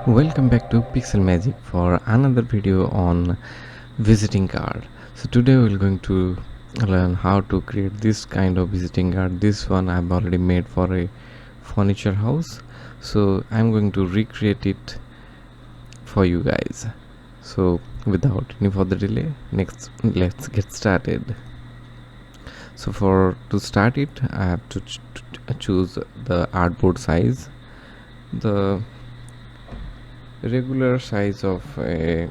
Welcome back to PixelMgc for another video on visiting card. So today we're going to learn how to create this kind of visiting card. This one I've already made for a furniture house, so I'm going to recreate it for you guys. So without any further delay, let's get started. So to start it, I have to choose the artboard size. The regular size of a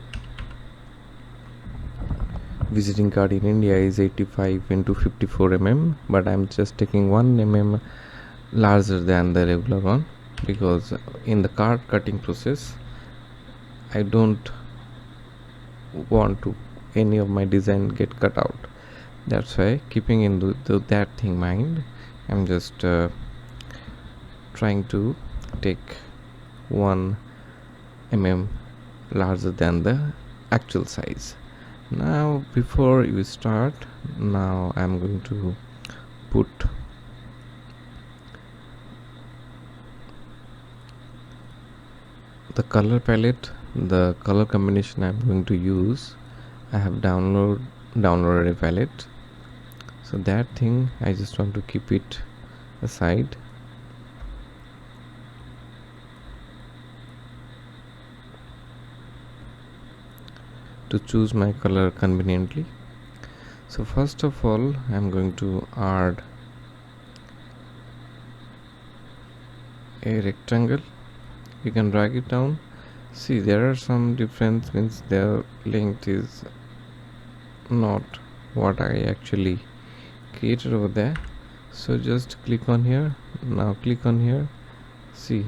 visiting card in India is 85 into 54 mm, but I'm just taking 1 mm larger than the regular one because in the card cutting process I don't want to any of my design get cut out. That's why, keeping in that thing in mind, I'm just trying to take 1 mm larger than the actual size. Now before you start, now I'm going to put the color palette, the color combination I'm going to use. I have downloaded a palette, so that thing I just want to keep it aside. To choose my color conveniently. So first of all, I'm going to add a rectangle. You can drag it down. See, there are some difference, means their length is not what I actually created over there. So just click on here. Now click on here. See,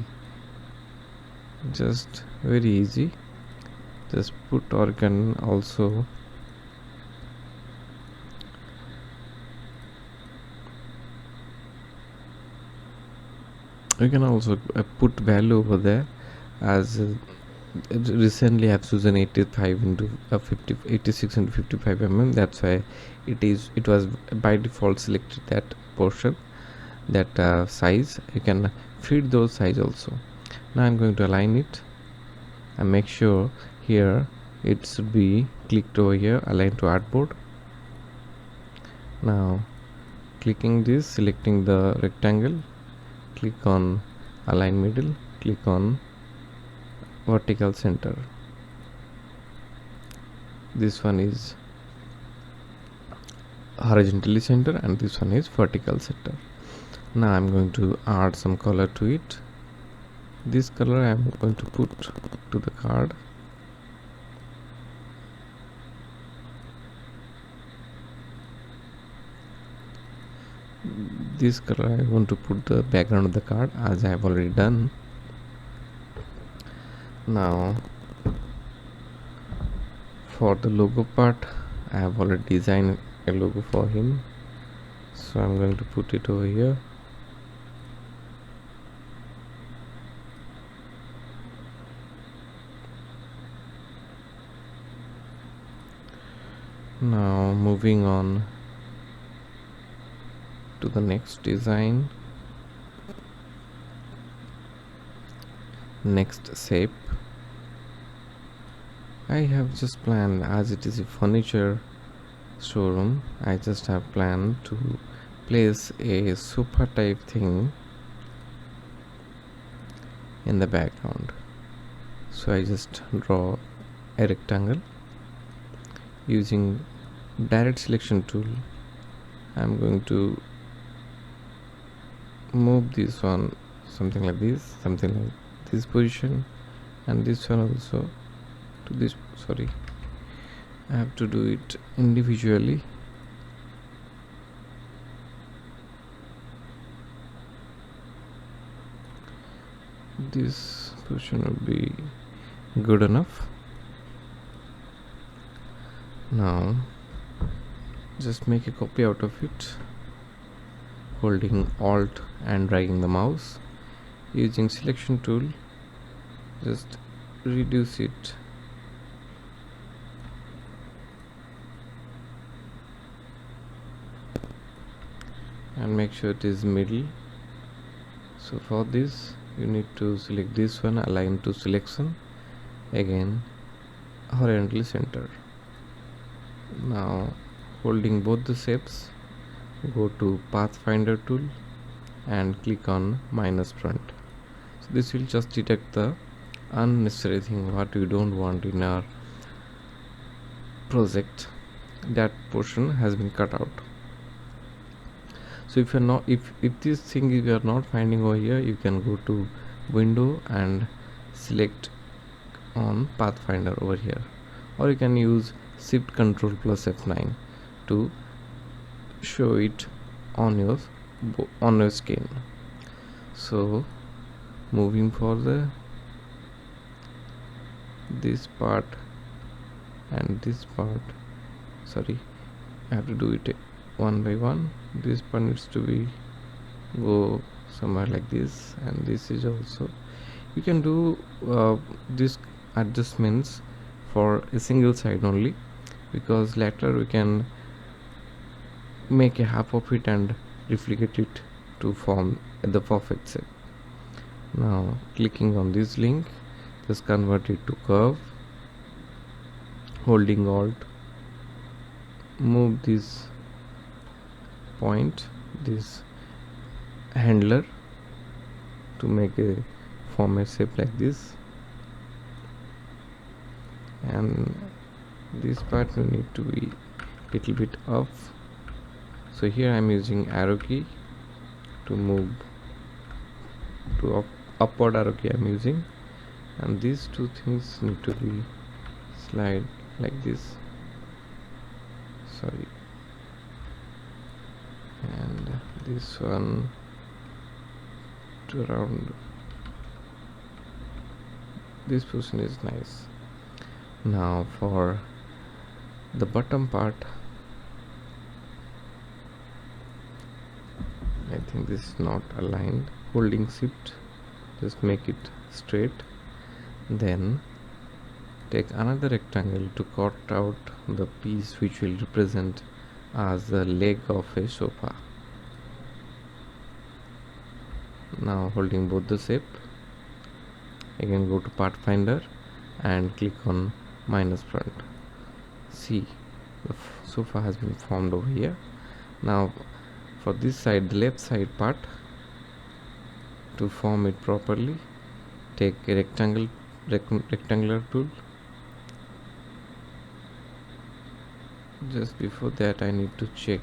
just very easy. Just put, or you can also put value over there. As recently I've chosen 85 into 86 into 55 mm. That's why it was by default selected that portion, that size. You can fit those size also. Now I'm going to align it and make sure here it should be clicked over here, align to artboard. Now clicking this, selecting the rectangle, click on align middle, click on vertical center. This one is horizontally center and this one is vertical center. Now I'm going to add some color to it. This color I'm going to put to the card. This color I want to put the background of the card, as I have already done. Now for the logo part, I have already designed a logo for him, so I'm going to put it over here. Now moving on to the next design, next shape. I have just planned, as it is a furniture showroom, I just have planned to place a sofa type thing in the background. So I just draw a rectangle using direct selection tool. I'm going to move this one something like this position, and this one also to this. Sorry, I have to do it individually. This position will be good enough. Now just make a copy out of it, holding Alt and dragging the mouse. Using selection tool, just reduce it and make sure it is middle. So for this you need to select this one, align to selection, again horizontally center. Now holding both the shapes, go to pathfinder tool and click on minus front. So this will just detect the unnecessary thing what we don't want in our project. That portion has been cut out. So if you're not, if this thing you are not finding over here, you can go to window and select on pathfinder over here, or you can use shift control plus F9 to show it on your screen. So moving further, this part and this part, sorry, I have to do it one by one. This part needs to be go somewhere like this, and this is also, you can do this adjustments for a single side only, because later we can make a half of it and replicate it to form the perfect shape. Now clicking on this link, just convert it to curve, holding alt, move this point, this handler, to make a form a shape like this, and this part will need to be little bit up. So here I'm using arrow key to move to upward arrow key I'm using, and these two things need to be slide like this, sorry, and this one to around this position is nice. Now for the bottom part, I think this is not aligned. Holding shift, just make it straight, then take another rectangle to cut out the piece which will represent as the leg of a sofa. Now holding both the shape, again go to pathfinder and click on minus front. See, the sofa has been formed over here. Now for this side, the left side part, to form it properly, take a rectangular tool. Just before that, I need to check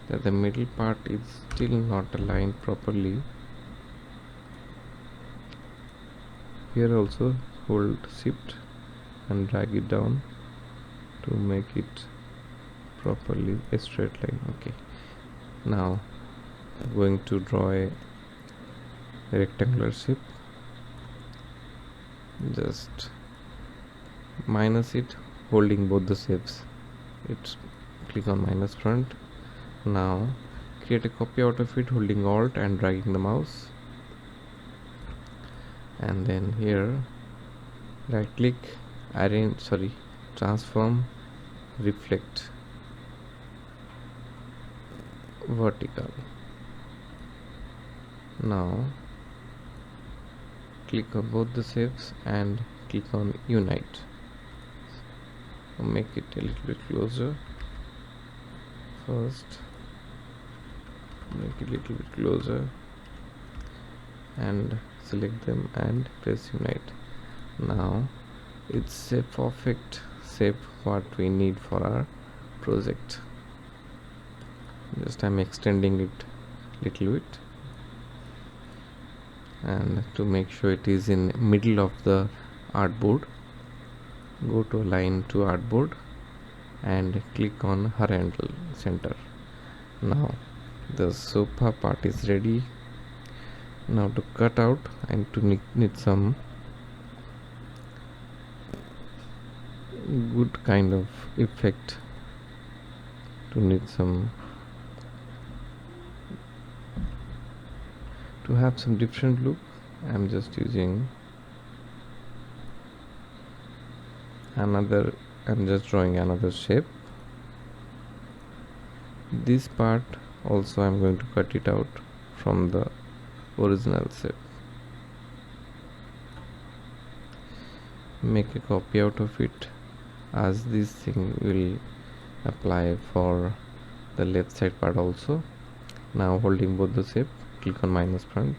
that the middle part is still not aligned properly. Here also hold shift and drag it down to make it properly a straight line. Okay, now I'm going to draw a rectangular shape, just minus it, holding both the shapes, it's click on minus front. Now create a copy out of it, holding alt and dragging the mouse, and then here right click, transform, reflect vertical. Now click on both the shapes and click on unite. So make it a little bit closer. First make it a little bit closer and select them and press unite. Now it's a perfect shape what we need for our project. Just I'm extending it little bit, and to make sure it is in middle of the artboard, go to align to artboard and click on horizontal center. Now the sofa part is ready. Now to cut out and to need some good kind of effect, to need some, to have some different look. I'm just using another, I'm just drawing another shape. This part also I'm going to cut it out from the original shape. make a copy out of it, as this thing will apply for the left side part also. Now holding both the shape, click on minus front.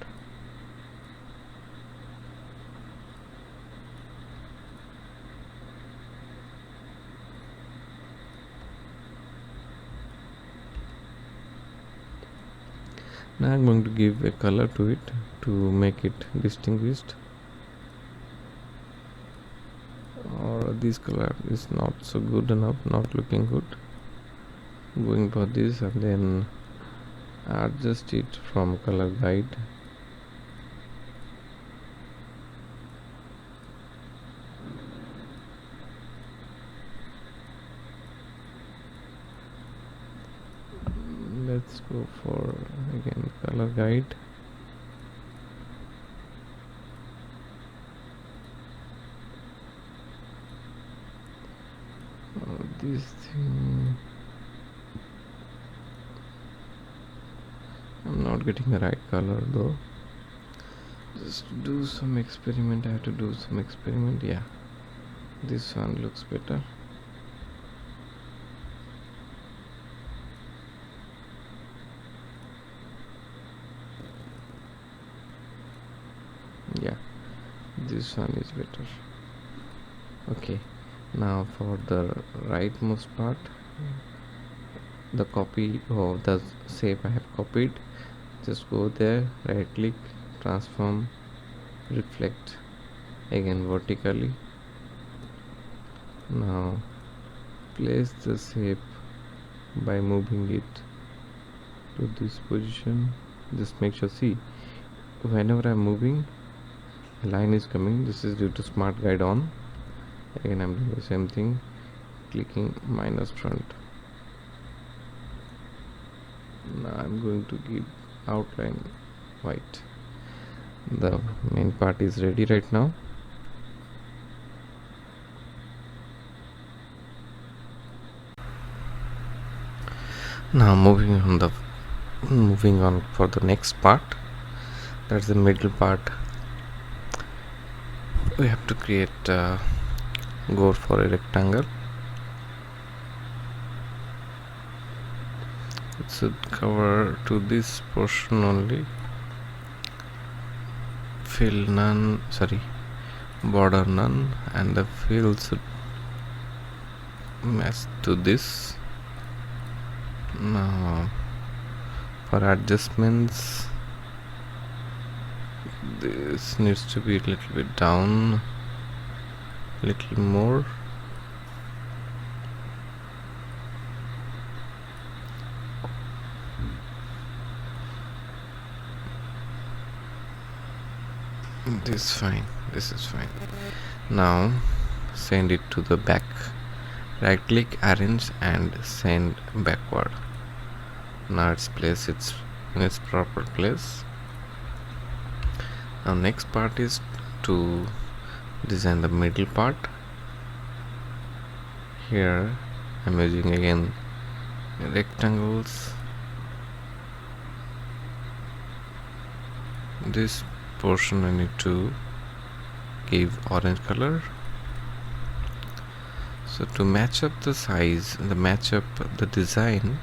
Now I'm going to give a color to it to make it distinguished, or this color is not so good enough, not looking good. Going for this and then adjust it from color guide. Let's go for again color guide. This thing, I'm not getting the right color though. Just do some experiment. I have to do some experiment. Yeah, this one looks better. Yeah, this one is better. Okay, now for the rightmost part, the copy of the shape I have copied, just go there, right click, transform, reflect, again vertically. Now place the shape by moving it to this position. Just make sure, see, whenever I'm moving, a line is coming. This is due to smart guide on. Again I'm doing the same thing, clicking minus front. Now I'm going to give outline white. The main part is ready right now. Now moving on for the next part, that's the middle part. We have to create go for a rectangle. It should cover to this portion only. Fill none, border none, and the fill should match to this. Now for adjustments, this needs to be a little bit down, little more. This is fine. Now send it to the back. Right click, arrange, and send backward. Now it's place it in its proper place. Now next part is to design the middle part. Here I'm using again rectangles. This portion I need to give orange color. So to match up the size and match up the design,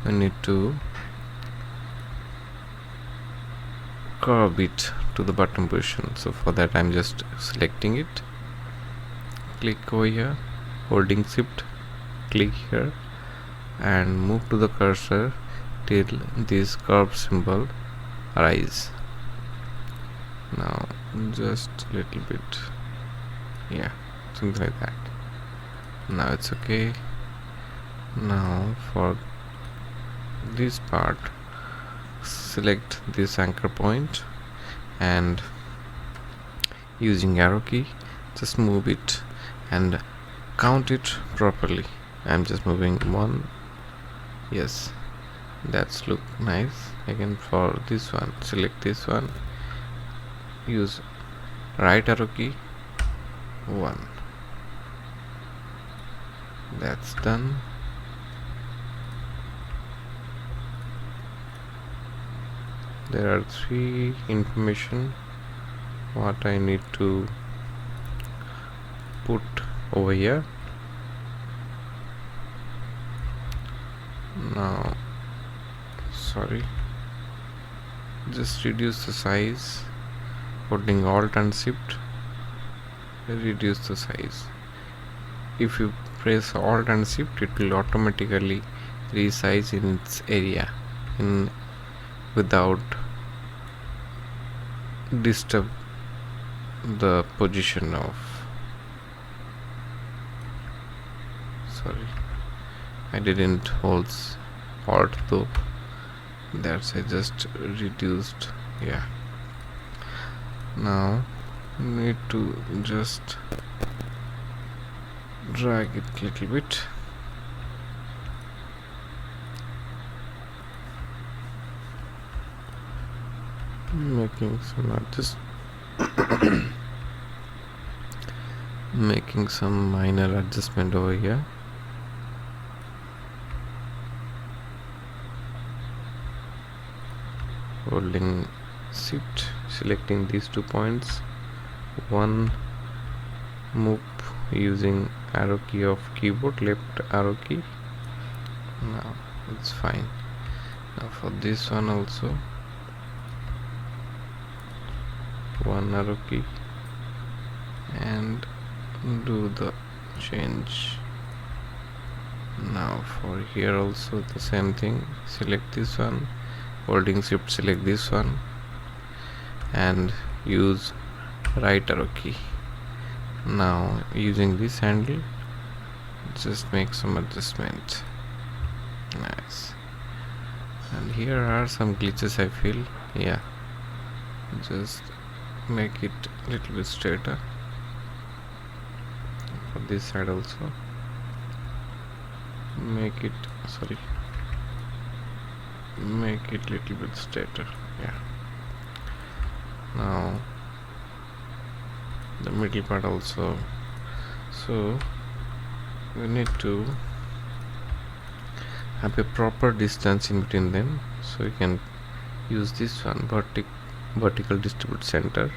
I need to curve it to the bottom position. So for that I'm just selecting it, click over here, holding shift, click here and move to the cursor till this curve symbol arise. Now just a little bit, yeah, something like that. Now it's okay. Now for this part, select this anchor point and using arrow key just move it and count it properly. I'm just moving one. Yes, that's look nice. Again for this one, select this one, use right arrow key, 1. That's done. There are 3 information what I need to put over here. Now sorry, just reduce the size, holding Alt and Shift, reduce the size. If you press Alt and Shift, it will automatically resize in its area without disturb the position of, sorry, I didn't hold Alt though, that's I just reduced. Yeah, now need to just drag it a little bit. Making some minor adjustment over here. Holding Shift, selecting these 2 points, one move using arrow key of keyboard, left arrow key. Now it's fine. Now for this one also, one arrow key and do the change. Now for here also the same thing, select this one, holding Shift select this one and use right arrow key. Now using this handle, just make some adjustment. Nice. And here are some glitches I feel. Yeah, just make it a little bit straighter. For this side also make it, sorry, make it little bit straighter. Yeah, now the middle part also. So we need to have a proper distance in between them, so you can use this one, vertical distribute center.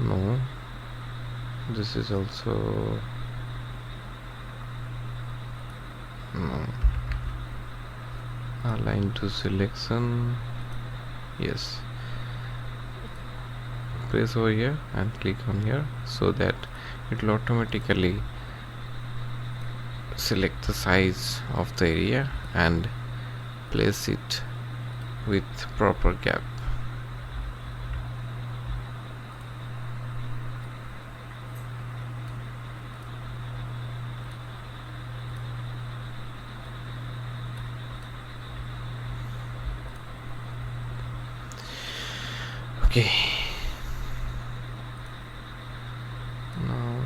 No, this is also no. Align to selection, yes. Press over here and click on here, so that it will automatically select the size of the area and place it with proper gap. Okay, now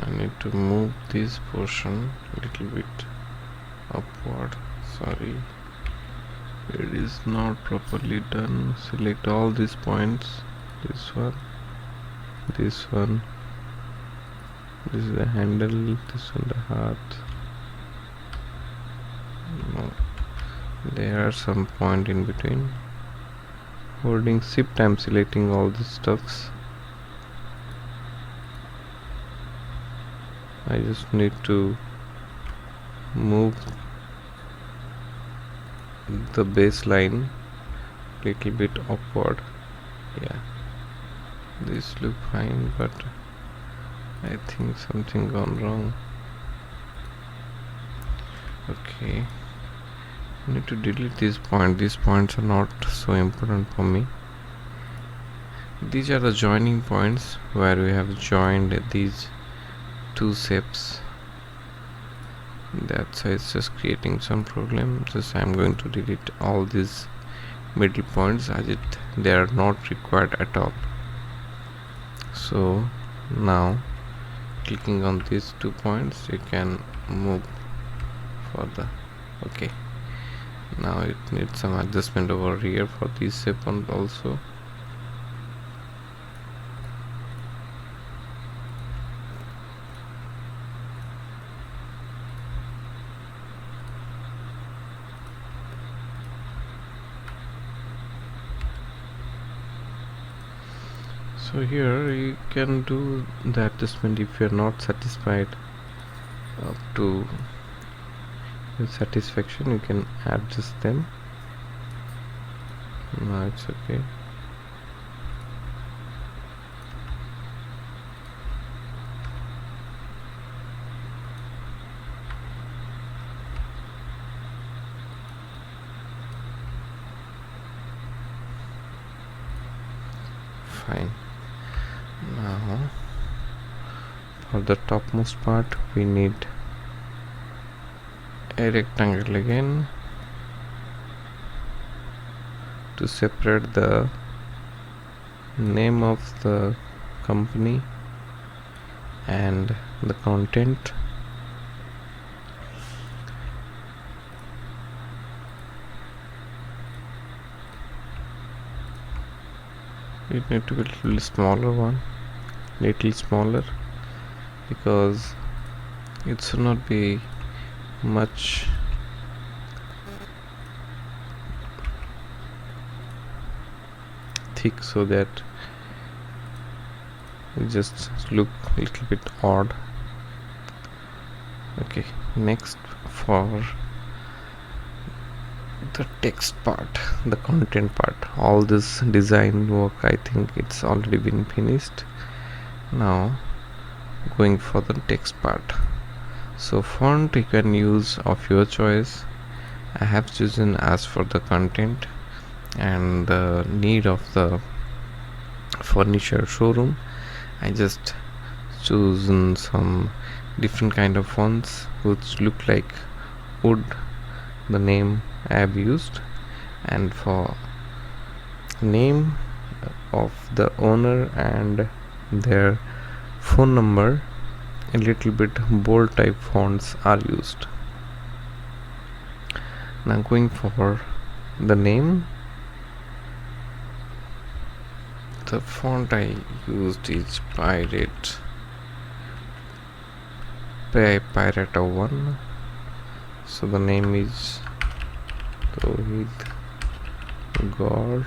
I need to move this portion a little bit upward. Sorry, it is not properly done. Select all these points, this one, this one, this is the handle, this one the heart. No, there are some point in between. Holding Shift, I'm selecting all these stuffs. I just need to move the baseline little bit upward. Yeah, this look fine, but I think something gone wrong. Okay, I need to delete this point. These points are not so important for me. These are the joining points where we have joined these two shapes. That's why it's just creating some problem. Just I'm going to delete all these middle points as they are not required at all. So now clicking on these 2 points, you can move further. Okay, now it needs some adjustment over here for this shape also. So here you can do the adjustment if you're not satisfied up to your satisfaction. You can adjust them. No, it's okay. Fine. Now for the topmost part we need a rectangle again to separate the name of the company and the content. It need to be a little smaller because it should not be much thick, so that it just look a little bit odd. Okay, next for the text part, the content part, all this design work, I think it's already been finished. Now going for the text part. So font you can use of your choice. I have chosen as for the content and the need of the furniture showroom. I just chosen some different kind of fonts which look like wood, the name I have used, and for name of the owner and their phone number, a little bit bold type fonts are used. Now going for the name, the font I used is Pirate 1. So the name is Tohid Gaur.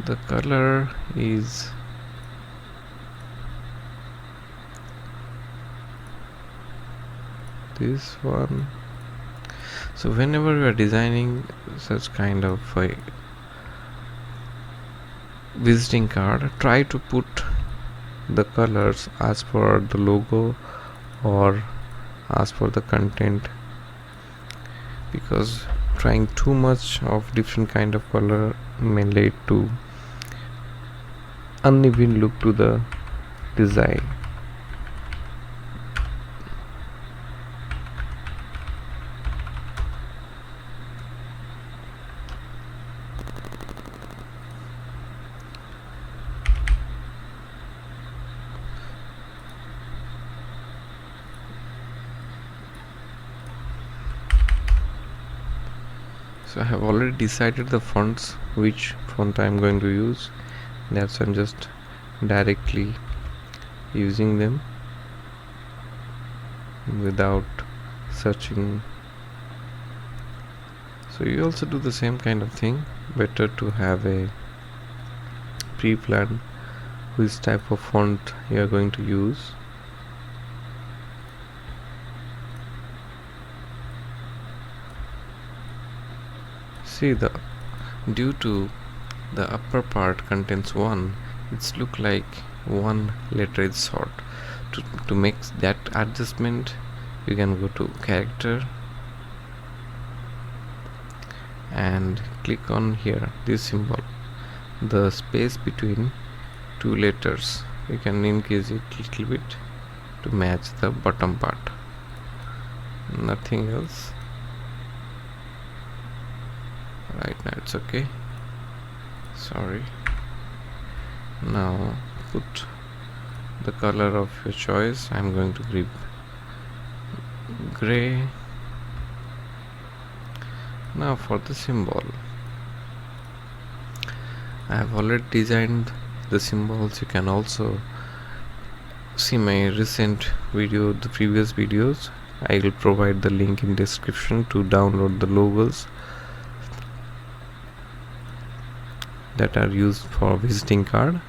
The color is this one. So whenever you are designing such kind of a visiting card, try to put the colors as per the logo or as per the content, because trying too much of different kind of color may lead to uneven look to the design. So I have already decided the fonts, which font I am going to use. That's why I'm just directly using them without searching. So you also do the same kind of thing. Better to have a pre-plan which type of font you are going to use. See, due to the upper part contains 1, it's look like one letter is short. To make that adjustment, you can go to character and click on here this symbol, the space between two letters. You can increase it a little bit to match the bottom part, nothing else. Right now it's okay. Sorry. Now put the color of your choice. I'm going to grip gray. Now for the symbol, I have already designed the symbols. You can also see my recent video, the previous videos. I will provide the link in description to download the logos. that are used for visiting card.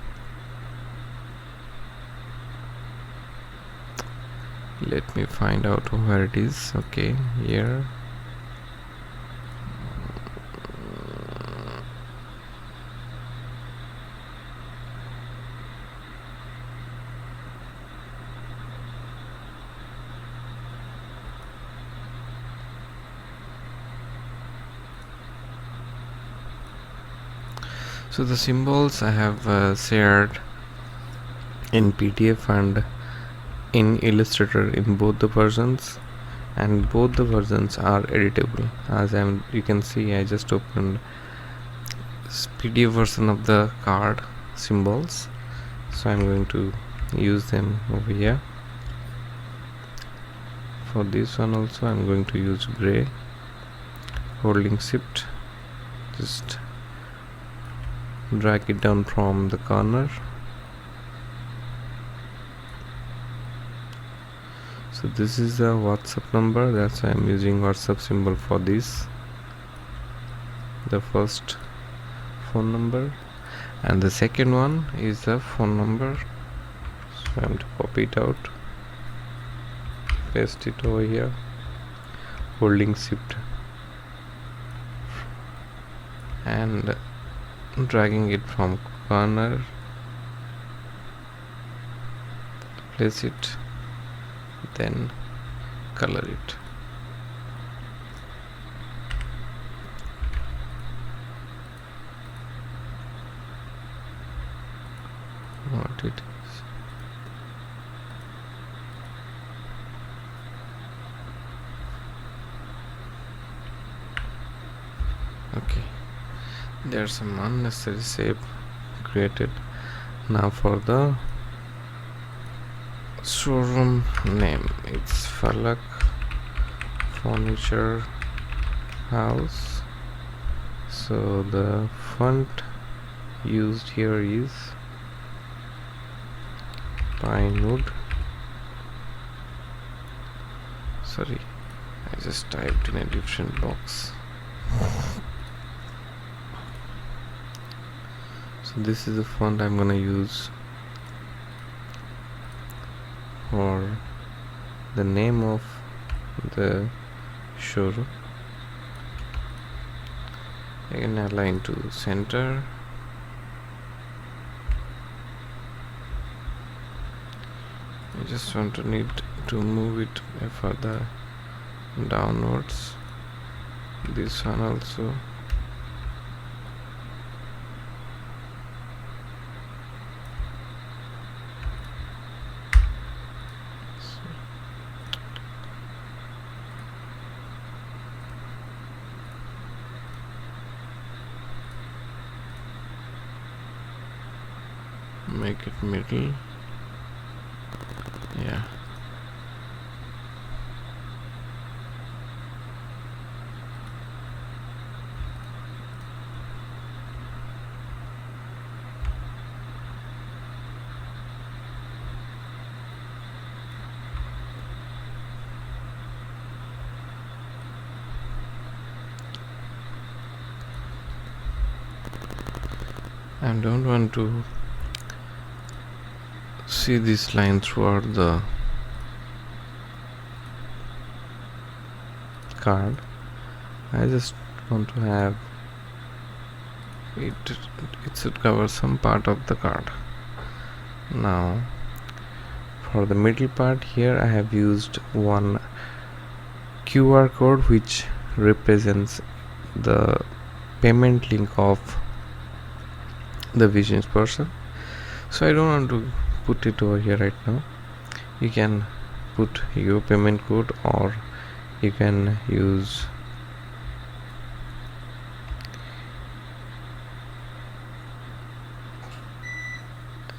Let me find out where it is. Okay, here. So the symbols I have shared in PDF and in Illustrator in both the versions, and both the versions are editable. As you can see, I just opened PDF version of the card symbols, so I'm going to use them over here. For this one also I'm going to use gray, holding shift, just drag it down from the corner. So this is the WhatsApp number, that's why I'm using WhatsApp symbol for this, the first phone number, and the second one is the phone number. So I'm going to copy it out, paste it over here, holding shift and dragging it from corner, place it, then color it. What it is. Okay, there's some unnecessary shape created. Now for the showroom name, it's Falak Furniture House. So the font used here is Pinewood. Sorry, I just typed in a different box. So this is the font I'm gonna use for the name of the showroom. Again, align to center. I just want to need to move it further downwards. This one also. Make it middle. Yeah. I don't want to see this line throughout the card. I just want to have it should cover some part of the card. Now for the middle part here, I have used one QR code which represents the payment link of the business person. So I don't want to put it over here right now. You can put your payment code, or you can use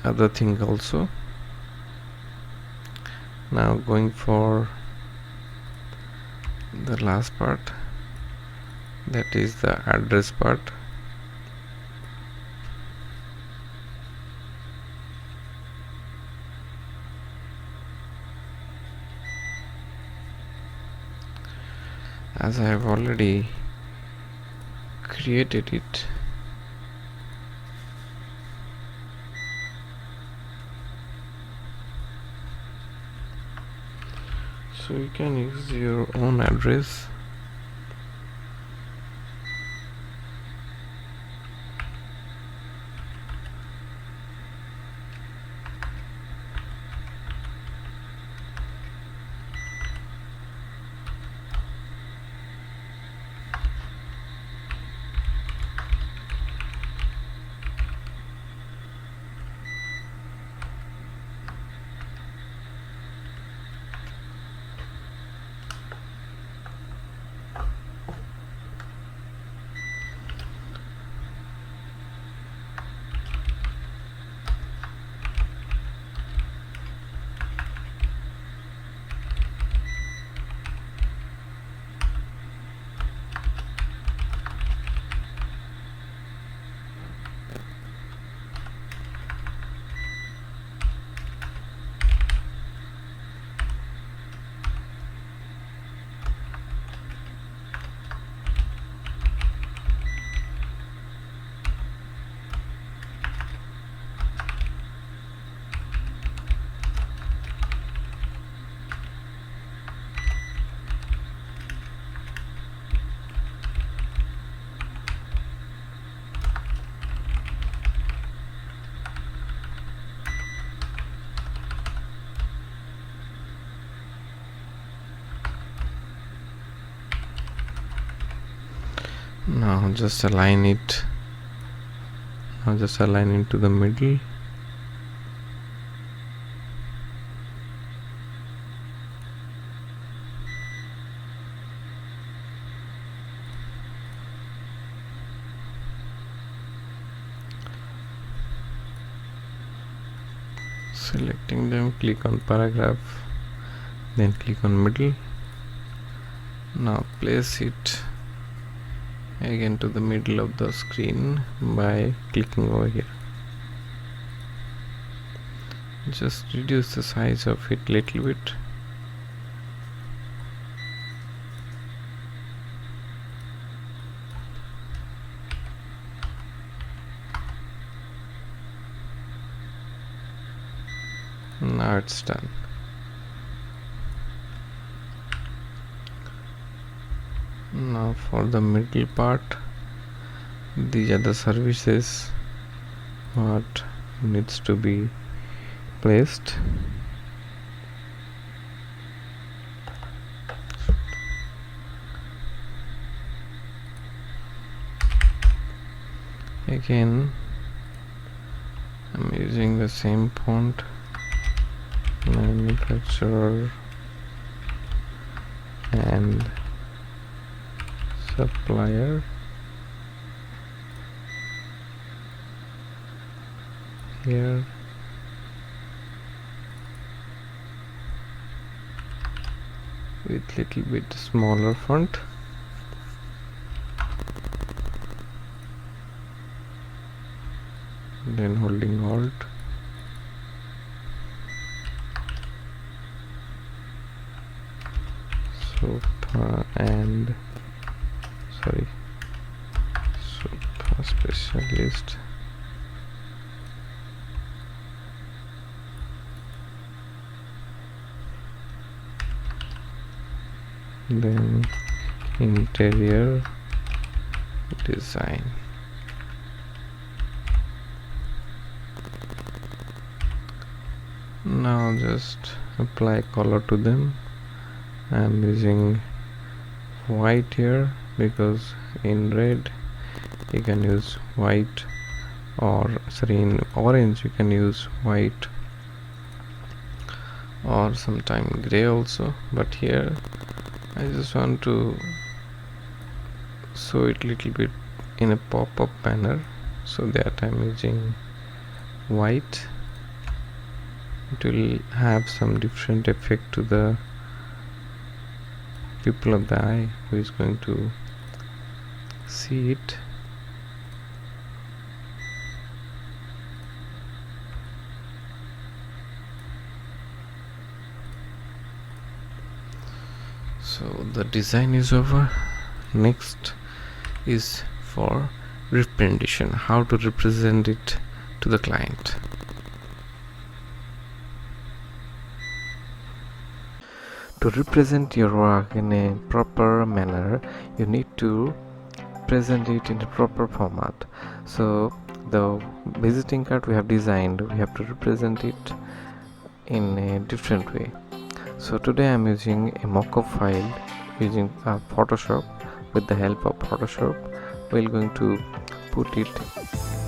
other thing also. Now going for the last part, that is the address part. As I have already created it, So you can use your own address. Now just align it. Now just align into the middle. Selecting them, click on paragraph, then click on middle. Now place it again to the middle of the screen by clicking over here. Just reduce the size of it little bit. Now it's done. Now for the middle part, these are the services what needs to be placed. Again, I'm using the same font. Manufacturer and supplier. Here with little bit smaller font. Then holding Alt. Super and super specialist. Then interior design. Now just apply color to them. I'm using white here because in red you can use white, or in orange you can use white, or sometime gray also, but here I just want to show it little bit in a pop-up manner, so that I'm using white. It will have some different effect to the pupil of the eye who is going to see it. So the design is over. Next is for representation, how to represent it to the client. To represent your work in a proper manner, you need to present it in a proper format. So the visiting card we have designed, we have to represent it in a different way. So today I'm using a mockup file using Photoshop. With the help of Photoshop, we're going to put it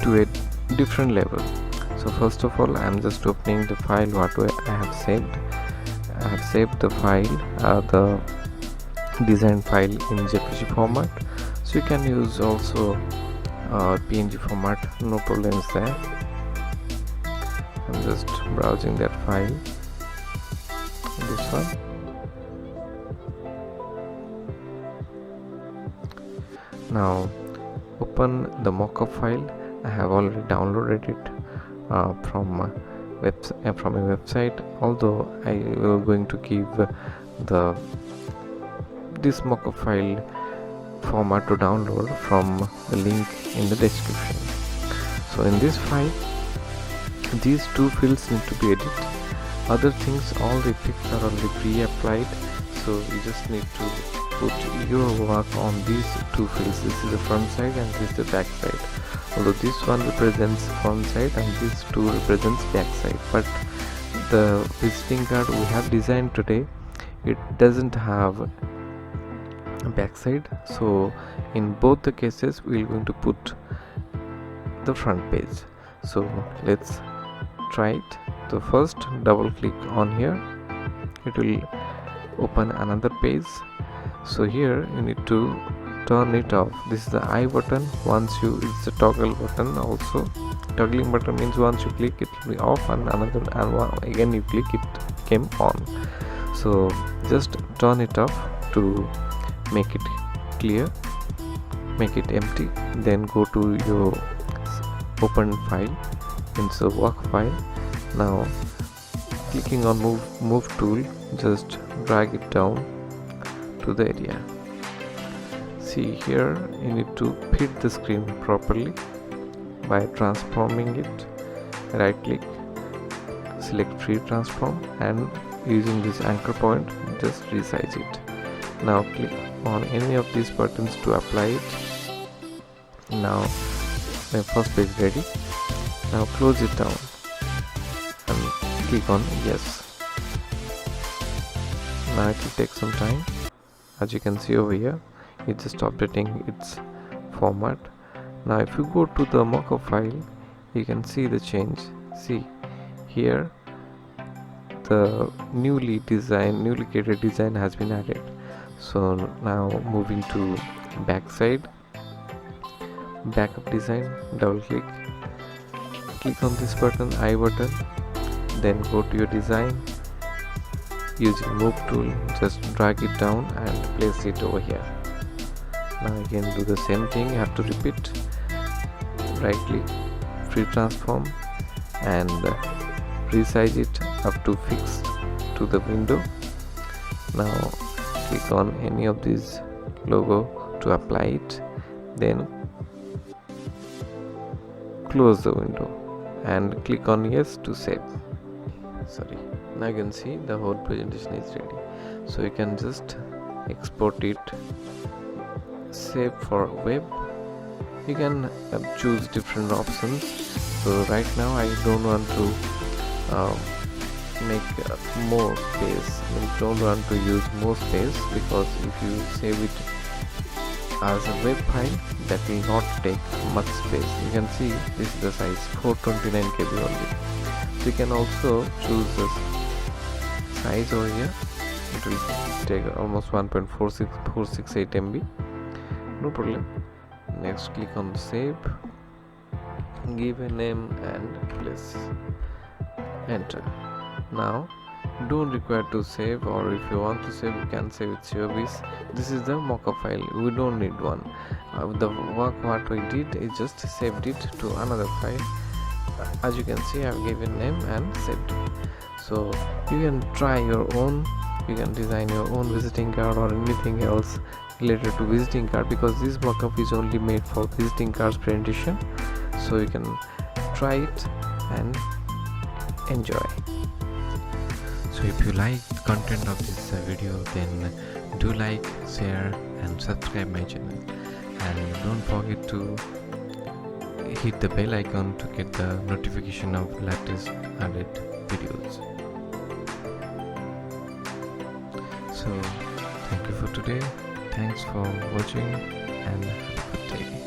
to a different level. So first of all, I'm just opening the file what I have saved. I have saved the file, the design file in JPG format. So you can use also PNG format, no problems there. I'm just browsing that file, this one. Now open the mockup file. I have already downloaded it from a website, although I will going to give this mockup file format to download from the link in the description. So in this file, these two fields need to be edited. Other things, all the effects are already pre-applied, so you just need to put your work on these two fields. This is the front side and this is the back side. Although this one represents front side and this two represents back side, but the visiting card we have designed today, it doesn't have a back side. So in both the cases we are going to put the front page. So let's try it. So first double click on here, it will open another page. So here you need to turn it off. This is the I button. It's the toggle button also. Toggling button means once you click it will be off, and again you click it came on. So just turn it off to make it clear, make it empty. Then go to your open file, insert work file. Now clicking on move tool, just drag it down to the area. See here, you need to fit the screen properly by transforming it. Right click, select free transform, and using this anchor point just resize it. Now click on any of these buttons to apply it. Now my first page ready. Now close it down and click on yes. Now it will take some time. As you can see over here, it's just updating its format. Now if you go to the mockup file, you can see the change. See here, the newly created design has been added. So now moving to backside, backup design, double click on this button, I button, then go to your design. Using move tool, just drag it down and place it over here. Now again do the same thing, you have to repeat. Right click, free transform, and resize it up to fixed to the window. Now click on any of these logo to apply it, then close the window and click on yes to save. Now you can see the whole presentation is ready. So you can just export it, save for web. You can choose different options. So right now I don't want to make more space. I don't want to use more space, because if you save it as a web file, that will not take much space. You can see this is the size 429 KB only. So you can also choose the size over here. It will take almost 1.468 MB. No problem. Next click on save, give a name and place enter. Now don't require to save, or if you want to save you can save with your wish. This is the mockup file, we don't need one. The work what we did is just saved it to another file. As you can see, I have given name and saved it. So you can try your own, you can design your own visiting card or anything else related to visiting card, because this mockup is only made for visiting cards presentation. So you can try it and enjoy. So So if you like the content of this video, then do like, share and subscribe my channel, and don't forget to hit the bell icon to get the notification of latest added videos. So thank you for today, thanks for watching and have a good day.